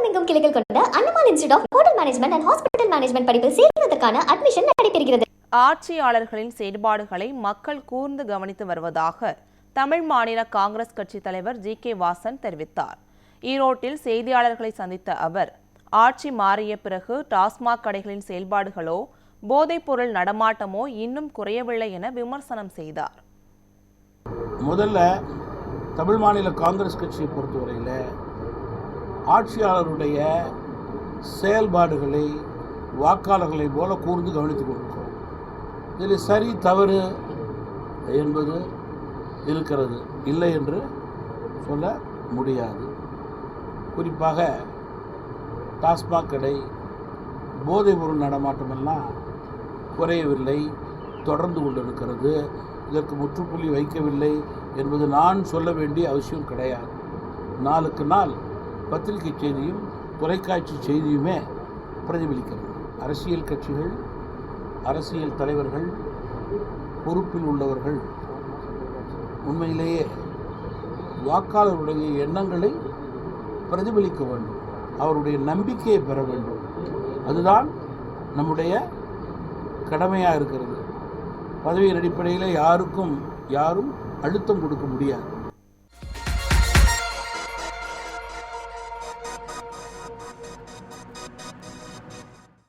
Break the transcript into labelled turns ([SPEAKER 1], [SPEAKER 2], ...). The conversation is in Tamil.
[SPEAKER 1] தமிழகமெங்கும் கிளைகள் கொண்ட Annamal institute of hotel management and hospital management படிப்பில் சேர்வதற்கான அட்மிஷன் நடைபெறுகிறது.
[SPEAKER 2] ஆட்சியாளர்களின் செயல்பாடுகளை மக்கள் கூர்ந்து கவனித்து வருவதாக தமிழ் மாநில காங்கிரஸ் கட்சி தலைவர் ஜி.கே. வாசன் தெரிவித்தார். ஈரோட்டில் செய்தியாளர்களை சந்தித்த அவர், ஆட்சி மாறிய பிறகு டாஸ்மாக் கடைகளின் செயல்பாடுகளோ போதைப்பொருள் நடமாட்டமோ இன்னும் குறையவில்லை என விமர்சனம் செய்தார்.
[SPEAKER 3] முதல்ல தமிழ் மாநில காங்கிரஸ் கட்சியை பொறுத்தவரையில் ஆட்சியாளருடைய செயல்பாடுகளை வாக்காளர்களை போல கூர்ந்து கவனித்துக் கொண்டிருக்கிறோம். இதில் சரி தவறு என்பது இருக்கிறது, இல்லை என்று சொல்ல முடியாது. குறிப்பாக டாஸ்மாக் கடை, போதைப் பொருள் நடமாட்டமெல்லாம் குறையவில்லை, தொடர்ந்து கொண்டிருக்கிறது. இதற்கு முற்றுப்புள்ளி வைக்கவில்லை என்பது நான் சொல்ல வேண்டிய அவசியம் கிடையாது. நாளுக்கு நாள் பத்திரிகை செய்தியும் தொலைக்காட்சி செய்தியுமே பிரதிபலிக்கிறது. அரசியல் கட்சிகள், அரசியல் தலைவர்கள், பொறுப்பில் உள்ளவர்கள் உண்மையிலேயே வாக்காளருடைய எண்ணங்களை பிரதிபலிக்க வேண்டும், அவருடைய நம்பிக்கையை பெற வேண்டும். அதுதான் நம்முடைய கடமையாக இருக்கிறது. பதவியின் அடிப்படையில் யாரும் அழுத்தம் கொடுக்க முடியாது.